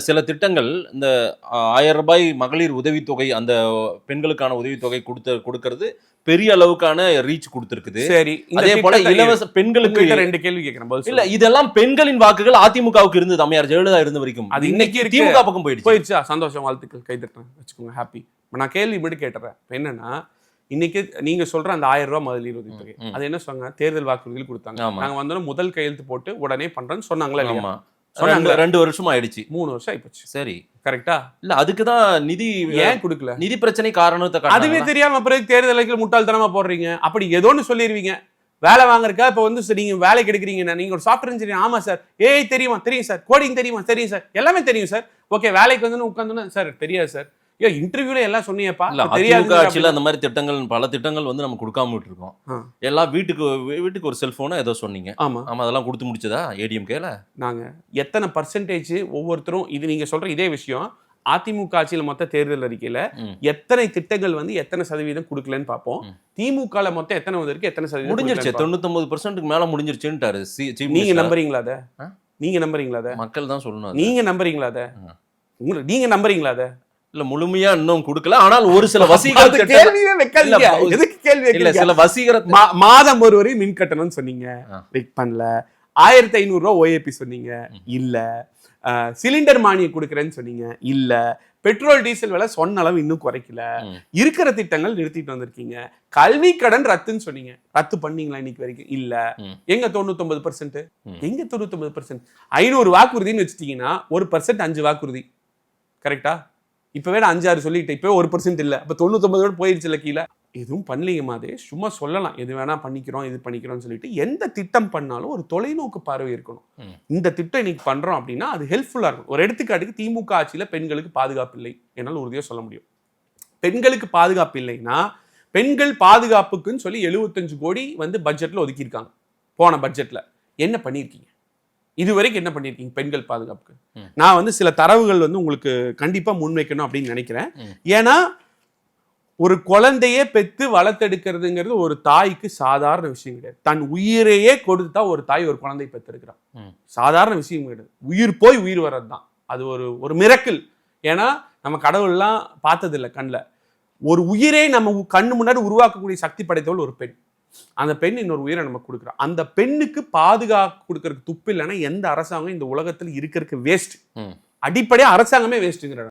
சில திட்டங்கள் இந்த ரூ. 1000 மகளிர் உதவித்தொகை அந்த பெண்களுக்கான உதவித்தொகை கொடுக்கறது பெரிய அளவுக்கான ரீச் கொடுத்திருக்குது. சரி, அதே போல இலவச பெண்களுக்கு 2 கேள்வி கேட்கிறேன். இல்ல இதெல்லாம் பெண்களின் வாக்குகள் அதிமுகவுக்கு இருந்தது, அம்மையார் ஜெயலலிதா இருந்த வரைக்கும். அது இன்னைக்கு திமுக பக்கம் போயிடுச்சா? சந்தோஷம், வாழ்த்துக்கள், கைதட்டுறேன், வச்சுக்கோங்க, ஹாப்பி. நான் கேள்வி மட்டும் கேட்டுறேன். என்னன்னா இன்னைக்கு நீங்க சொல்ற அந்த ரூ. 1000 மகளிர் உதவித்தொகை அது என்ன சொன்னாங்க? தேர்தல் வாக்குறுதியில் கொடுத்தாங்க. நாங்க வந்தோம் முதல் கையெழுத்து போட்டு உடனே பண்றேன்னு சொன்னாங்களா இல்லையா? 2 வருஷம் ஆயிடுச்சு, 3 வருஷம் ஆயிப்போச்சு. சரி, கரெக்டா? இல்ல அதுக்குதான் நிதி ஏன் கொடுக்கல? நிதி பிரச்சனை காரணத்தை அதுவே தெரியாம அப்புறம் தேர்தலுக்கு முட்டாள்தனமா போடுறீங்க. அப்படி ஏதோன்னு சொல்லிடுவீங்க. வேலை வாங்குறக்கா இப்ப வந்து நீங்க வேலை கிடைக்கிறீங்க, நீங்க ஒரு சாஃப்ட்வேர் இன்ஜினியர். ஆமா சார். தெரியுமா? தெரியும் சார். கோடிங் தெரியுமா? தெரியும் சார். எல்லாமே தெரியும் சார். ஓகே, வேலைக்கு வந்து உட்கார்ந்தோன்னு சார் தெரியாது சார். இன்டர்வியூல எல்லாம் சொன்னீங்கப்பா. தெரியாது. அந்த மாதிரி திட்டங்கள், பல திட்டங்கள் வந்து நம்ம கொடுக்காம விட்டுருக்கோம். எல்லாம் வீட்டுக்கு ஒரு செல்போனா ஏதோ சொன்னீங்க. ஆமா, அதெல்லாம் கொடுத்து முடிச்சதா ஏடிஎம்கேல? நாங்க எத்தனை பர்சன்டேஜ் ஒவ்வொருத்தரும், இது நீங்க சொல்ற இதே விஷயம் அதிமுக ஆட்சியில மொத்த தேர்தல் அறிக்கையில எத்தனை திட்டங்கள் வந்து எத்தனை சதவீதம் கொடுக்கலன்னு பார்ப்போம். திமுக மொத்தம் எத்தனை வந்திருக்கு, எத்தனை சதவீதம் முடிஞ்சிருச்சு? 99% மேல முடிஞ்சிருச்சுன்றாரு. நீங்க நம்புறீங்களா அத? நீங்க நம்புறீங்களா அத? மக்கள் தான் சொல்லணும். நீங்க நம்புறீங்களா அத? நீங்க நம்புறீங்களா அத? இல்ல முழுமையா இன்னும் கொடுக்கல. ஆனால் ஒரு சில வசீகர கேள்வியே வைக்காதீங்க. எதுக்கு கேள்வி வைக்கல? சில வசீகர மாதம் ஒரு வரை மின் கட்டணம்னு சொன்னீங்க, பிக் பண்ணல. 1500 ரூபாய் ஓஏபி சொன்னீங்க, இல்ல. சிலிண்டர் மானியம் கொடுக்கறேன்னு சொன்னீங்க, இல்ல. பெட்ரோல் டீசல் விலை சொன்ன அளவு இன்னும் குறைக்கல. இருக்கிற திட்டங்கள் நிறுத்திட்டு வந்திருக்கீங்க. கல்வி கடன் ரத்துன்னு சொன்னீங்க, ரத்து பண்ணீங்களா இன்னைக்கு வரைக்கும்? இல்ல. எங்க 99%? எங்க 99%? 500 வாக்குறுதின்னு வச்சுட்டீங்கன்னா 1% 5 வாக்குறுதி, கரெக்டா? இப்பவே நான் 5-6 சொல்லிட்டேன். இப்பவே 1% இல்ல. அப்ப 99 போயிருச்சுல கீழே. எதுவும் பண்ணலீங்க மாதிரி சும்மா சொல்லலாம், எது வேணா பண்ணிக்கிறோம், இது பண்ணிக்கிறோம்னு சொல்லிட்டு. எந்த திட்டம் பண்ணாலும் ஒரு தொலைநோக்கு பார்வை இருக்கணும். இந்த திட்டம் இன்னைக்கு பண்றோம் அப்படின்னா அது ஹெல்ப்ஃபுல்லா இருக்கும். ஒரு எடுத்துக்காட்டுக்கு திமுக ஆட்சியில பெண்களுக்கு பாதுகாப்பு இல்லை, என்னால் உறுதியா சொல்ல முடியும். பெண்களுக்கு பாதுகாப்பு இல்லைன்னா பெண்கள் பாதுகாப்புக்குன்னு சொல்லி 75 கோடி வந்து பட்ஜெட்ல ஒதுக்கியிருக்காங்க. போன பட்ஜெட்ல என்ன பண்ணியிருக்கீங்க? இதுவரைக்கும் என்ன பண்ணிருக்கீங்க பெண்கள் பாதுகாப்புக்கு? நான் வந்து சில தரவுகள் வந்து உங்களுக்கு கண்டிப்பா முன்வைக்கணும் அப்படின்னு நினைக்கிறேன். ஏன்னா ஒரு குழந்தையே பெத்து வளர்த்தெடுக்கிறதுங்கிறது ஒரு தாய்க்கு சாதாரண விஷயம் கிடையாது. தன் உயிரையே கொடுத்தா ஒரு தாய் ஒரு குழந்தை பெற்றெடுக்கிறான். சாதாரண விஷயம் கிடையாது. உயிர் போய் உயிர் வர்றதுதான் அது ஒரு மிரக்கிள். ஏன்னா நம்ம கடவுள்லாம் பார்த்ததில்லை கண்ணில். ஒரு உயிரை நம்ம கண்ணு முன்னாடி உருவாக்கக்கூடிய சக்தி படைத்தவள் ஒரு பெண். அந்த பெண் இன்னொரு உயிரை நம்ம கொடுக்குறோம். அந்த பெண்ணுக்கு பாதுகாப்பு கொடுக்கறதுக்கு துப்பு இல்லைன்னா எந்த அரசாங்கம் இந்த உலகத்தில் இருக்கிறதுக்கு வேஸ்ட். அடிப்படையா அரசாங்கமே வேஸ்ட்டுங்கிற